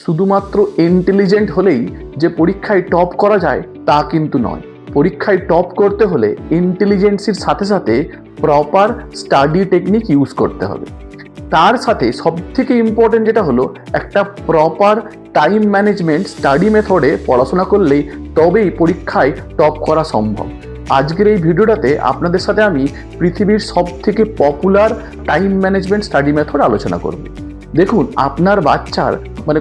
শুধুমাত্র ইন্টেলিজেন্ট হলেই যে পরীক্ষায় টপ করা যায় তা কিন্তু নয়। পরীক্ষায় টপ করতে হলে ইন্টেলিজেন্সির সাথে সাথে প্রপার স্টাডি টেকনিক ইউজ করতে হবে। তার সাথে সবথেকে ইম্পর্টেন্ট যেটা হলো একটা প্রপার টাইম ম্যানেজমেন্ট স্টাডি মেথডে পড়াশোনা করলেই তবেই পরীক্ষায় টপ করা সম্ভব। আজকের এই ভিডিওটাতে আপনাদের সাথে আমি পৃথিবীর সবথেকে popular time management study method আলোচনা করব। দেখুন, আপনার বাচ্চার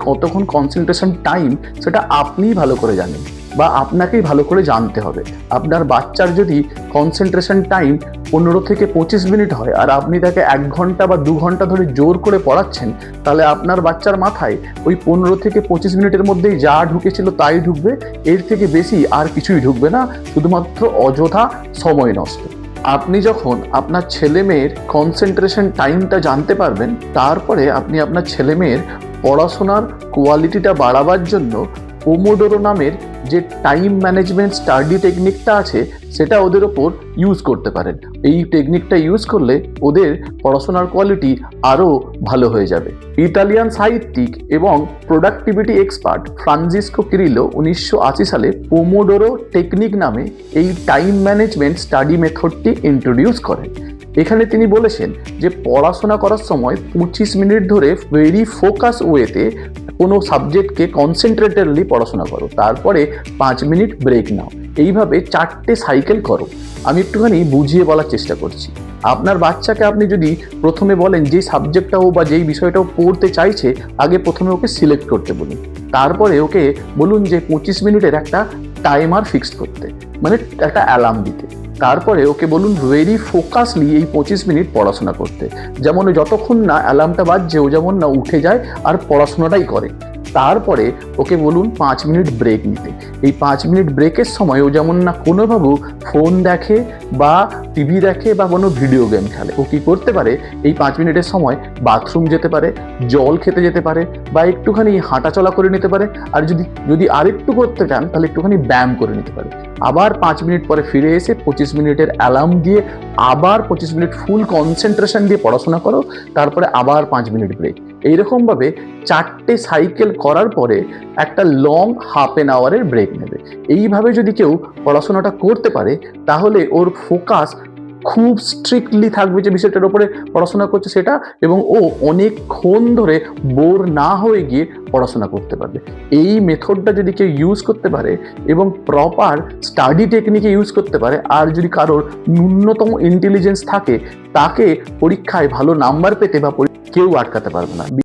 কতক্ষণ কনসেন্ট্রেশন টাইম সেটা আপনিই ভালো করে জানেন বা আপনাকেই ভালো করে জানতে হবে। আপনার বাচ্চার যদি কনসেন্ট্রেশন টাইম 15 থেকে 25 মিনিট হয় আর আপনি তাকে 1 ঘন্টা বা 2 ঘন্টা ধরে জোর করে পড়াচ্ছেন, তাহলে আপনার বাচ্চার মাথায় ওই 15 থেকে 25 মিনিটের মধ্যেই যা ঢুকেছিল তাই ঢুকবে, এর থেকে বেশি আর কিছুই ঢুকবে না, শুধুমাত্র অযথা সময় নষ্ট। আপনি যখন আপনার ছেলে মেয়ের কনসেন্ট্রেশন টাইমটা জানতে পারবেন, তারপরে আপনি আপনার ছেলে মেয়ের পড়াশোনার কোয়ালিটিটা বাড়াবার জন্য পোমোডোরো নামের যে টাইম ম্যানেজমেন্ট স্টাডি টেকনিকটা আছে সেটা ওদের ওপর ইউজ করতে পারেন। এই টেকনিকটা ইউজ করলে ওদের পড়াশোনার কোয়ালিটি আরও ভালো হয়ে যাবে। ইতালিয়ান সাহিত্যিক এবং প্রোডাক্টিভিটি এক্সপার্ট ফ্রান্সিসকো কিরিলো 1980 সালে পোমোডোরো টেকনিক নামে এই টাইম ম্যানেজমেন্ট স্টাডি মেথডটি ইন্ট্রোডিউস করেন। এখানে তিনি বলেছেন যে পড়াশোনা করার সময় 25 মিনিট ধরে ভেরি ফোকাস ওয়েতে কোনো সাবজেক্টকে কনসেন্ট্রেটেডলি পড়াশোনা করো, তারপরে 5 মিনিট ব্রেক নাও। এইভাবে 4টে সাইকেল করো। আমি একটুখানি বুঝিয়ে বলার চেষ্টা করছি। আপনার বাচ্চাকে আপনি যদি প্রথমে বলেন যে সাবজেক্টটা ও বা যেই বিষয়টা ও পড়তে চাইছে, আগে প্রথমে ওকে সিলেক্ট করতে বলুন। তারপরে ওকে বলুন যে 25 মিনিটের একটা টাইমার ফিক্সড করতে, একটা অ্যালার্ম দিতে। তারপরে ওকে বলুন ভেরি ফোকাসলি এই 25 মিনিট পড়াশোনা করতে। যেমন যতক্ষণ না অ্যালার্মটা বাজছে ও যেমন না উঠে যায় আর পড়াশোনাটাই করে। তারপরে ওকে বলুন 5 মিনিট ব্রেক নিতে। এই 5 মিনিট ব্রেকের সময় ও যেমন না কোনোভাবে ফোন দেখে বা টিভি দেখে বা কোনো ভিডিও গেম খেলে। ও কী করতে পারে, এই 5 মিনিটের সময় বাথরুম যেতে পারে, জল খেতে যেতে পারে বা একটুখানি হাঁটাচলা করে নিতে পারে। আর যদি আরেকটু করতে চান তাহলে একটুখানি ব্যায়াম করে নিতে পারে। আবার 5 মিনিট পরে ফিরে এসে 25 মিনিটের অ্যালার্ম দিয়ে আবার 25 মিনিট ফুল কনসেন্ট্রেশন দিয়ে পড়াশোনা করো, তারপরে আবার 5 মিনিট ব্রেক। এইরকমভাবে 4টে সাইকেল করার পরে একটা লং হাফ অ্যান আওয়ারের ব্রেক নেবে। এইভাবে যদি কেউ পড়াশোনাটা করতে পারে, তাহলে ওর ফোকাস খুব স্ট্রিক্টলি থাকবে যে বিষয়টার উপরে পড়াশোনা করছে সেটা, এবং ও অনেকক্ষণ ধরে বোর না হয়ে গিয়ে পড়াশোনা করতে পারবে। এই মেথডটা যদি কেউ ইউজ করতে পারে এবং প্রপার স্টাডি টেকনিকে ইউজ করতে পারে, আর যদি কারোর ন্যূনতম ইন্টেলিজেন্স থাকে, তাকে পরীক্ষায় ভালো নাম্বার পেতে বা কেউ আটকাতে পারবে না।